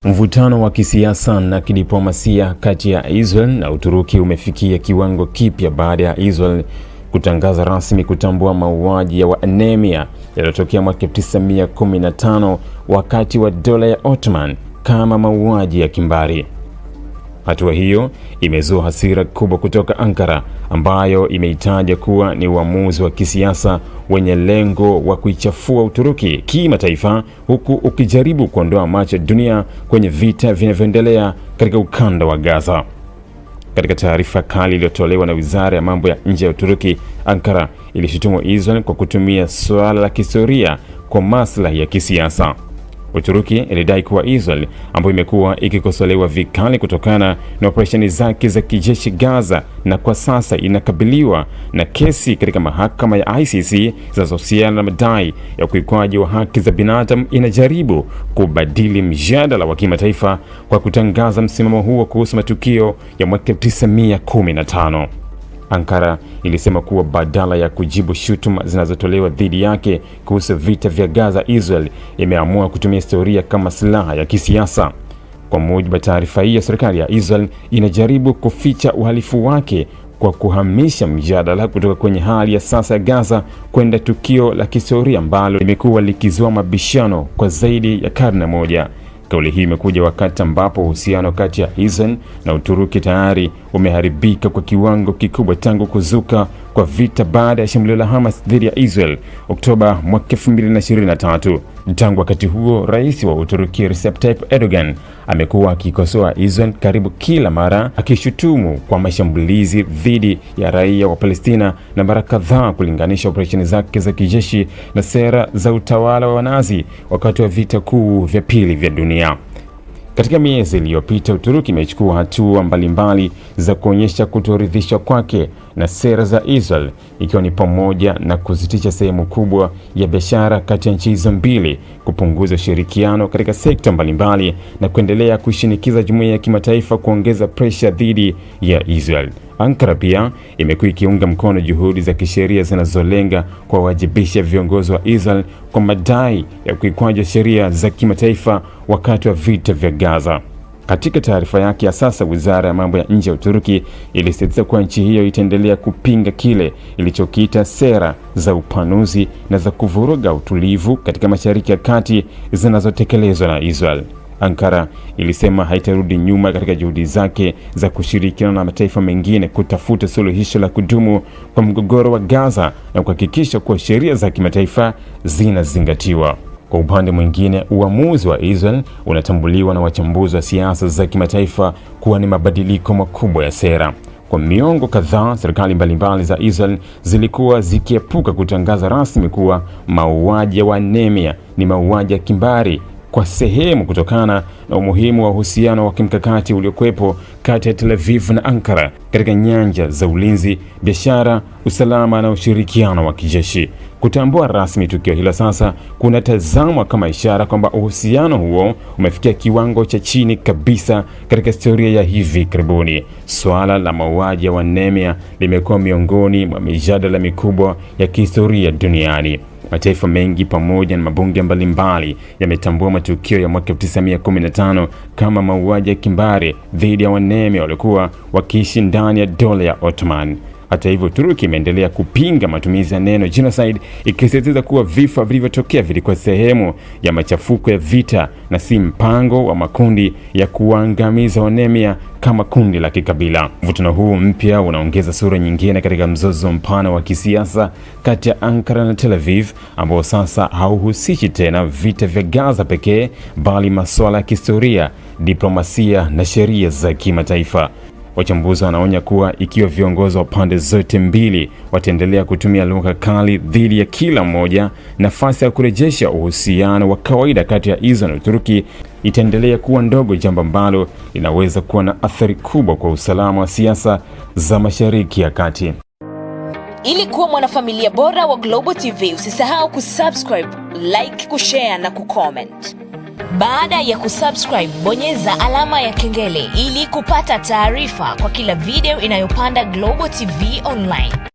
Mvutano wa kisiasa na kidiplomasia kati ya Israel na Uturuki umefikia kiwango kipya baada ya Israel kutangaza rasmi kutambua mauaji ya Waarmenia yaliyotokea mwaka 1915 wakati wa dola ya Ottoman kama mauaji ya kimbari. Hatua hiyo imezua hasira kubwa kutoka Ankara, ambayo imeitaja kuwa ni uamuzi wa kisiasa wenye lengo wa kuichafua Uturuki kimataifa, huku ukijaribu kuondoa macho ya dunia kwenye vita vinavyoendelea katika ukanda wa Gaza. Katika taarifa kali iliyotolewa na Wizara ya Mambo ya Nje ya Uturuki, Ankara ilishutumu Israel kwa kutumia suala la kihistoria kwa maslahi ya kisiasa. Uturuki ilidai kuwa Israel, ambayo imekuwa ikikosolewa vikali kutokana na operesheni zake za kijeshi Gaza, na kwa sasa inakabiliwa na kesi katika mahakama ya ICC zinazohusiana na madai ya ukiukwaji wa haki za binadamu, inajaribu kubadili mjadala wa kimataifa kwa kutangaza msimamo huo kuhusu matukio ya mwaka 1915. Ankara ilisema kuwa badala ya kujibu shutuma zinazotolewa dhidi yake kuhusu vita vya Gaza, Israel imeamua kutumia historia kama silaha ya kisiasa. Kwa mujibu wa taarifa hii, serikali ya Israel inajaribu kuficha uhalifu wake kwa kuhamisha mjadala kutoka kwenye hali ya sasa ya Gaza kwenda tukio la kihistoria ambalo limekuwa likizua mabishano kwa zaidi ya karne moja. Kauli hii imekuja wakati ambapo uhusiano kati ya Israel na Uturuki tayari umeharibika kwa kiwango kikubwa tangu kuzuka kwa vita baada ya shambulio la Hamas dhidi ya Israel Oktoba mwaka 2023. Tangu wakati huo, rais wa Uturuki Recep Tayyip Erdogan amekuwa akikosoa Israel karibu kila mara, akishutumu kwa mashambulizi dhidi ya raia wa Palestina na mara kadhaa kulinganisha operesheni zake za kijeshi na sera za utawala wa Nazi wakati wa vita kuu vya pili vya dunia. Katika miezi iliyopita, Uturuki imechukua hatua mbalimbali za kuonyesha kutoridhishwa kwake na sera za Israel, ikiwa ni pamoja na kusitisha sehemu kubwa ya biashara kati ya nchi hizo mbili, kupunguza ushirikiano katika sekta mbalimbali na kuendelea kushinikiza jumuiya ya kimataifa kuongeza presha dhidi ya Israel. Ankara pia imekuwa ikiunga mkono juhudi za kisheria zinazolenga kuwawajibisha viongozi wa Israel kwa madai ya ukiukwaji wa sheria za kimataifa wakati wa vita vya Gaza. Katika taarifa yake ya sasa, Wizara ya Mambo ya Nje ya Uturuki ilisisitiza kuwa nchi hiyo itaendelea kupinga kile ilichokiita sera za upanuzi na za kuvuruga utulivu katika Mashariki ya Kati zinazotekelezwa na Israel. Ankara ilisema haitarudi nyuma katika juhudi zake za kushirikiana na mataifa mengine kutafuta suluhisho la kudumu kwa mgogoro wa Gaza na kuhakikisha kuwa sheria za kimataifa zinazingatiwa. Kwa upande mwingine, uamuzi wa Israel unatambuliwa na wachambuzi wa siasa za kimataifa kuwa ni mabadiliko makubwa ya sera. Kwa miongo kadhaa, serikali mbalimbali za Israel zilikuwa zikiepuka kutangaza rasmi kuwa mauaji ya Waarmenia ni mauaji ya kimbari, kwa sehemu kutokana na umuhimu wa uhusiano wa kimkakati uliokuwepo kati ya Tel Aviv na Ankara katika nyanja za ulinzi, biashara, usalama na ushirikiano wa kijeshi. Kutambua rasmi tukio hilo sasa kunatazamwa kama ishara kwamba uhusiano huo umefikia kiwango cha chini kabisa katika historia ya hivi karibuni. Swala la mauaji ya Waarmenia limekuwa miongoni mwa mijadala mikubwa ya kihistoria duniani. Mataifa mengi pamoja na mabunge mbalimbali yametambua matukio ya mwaka 1915 kama mauaji ya kimbari dhidi ya Waarmenia waliokuwa wakiishi ndani ya dola ya Ottoman. Hata hivyo, Uturuki imeendelea kupinga matumizi ya neno genocide, ikisisitiza kuwa vifo vilivyotokea vilikuwa sehemu ya machafuko ya vita na si mpango wa makundi ya kuangamiza Waarmenia kama kundi la kikabila. Mvutano huu mpya unaongeza sura nyingine katika mzozo mpana wa kisiasa kati ya Ankara na Tel Aviv, ambao sasa hauhusishi tena vita vya Gaza pekee, bali masuala ya kihistoria, diplomasia na sheria za kimataifa. Wachambuzi wanaonya kuwa ikiwa viongozi wa pande zote mbili wataendelea kutumia lugha kali dhidi ya kila mmoja, nafasi ya kurejesha uhusiano wa kawaida kati ya Israel na Uturuki itaendelea kuwa ndogo, jambo ambalo linaweza kuwa na athari kubwa kwa usalama wa siasa za Mashariki ya Kati. Ili kuwa mwanafamilia bora wa Global TV, usisahau kusubscribe, like, kushare na kucomment. Baada ya kusubscribe, bonyeza alama ya kengele ili kupata taarifa kwa kila video inayopanda Global TV Online.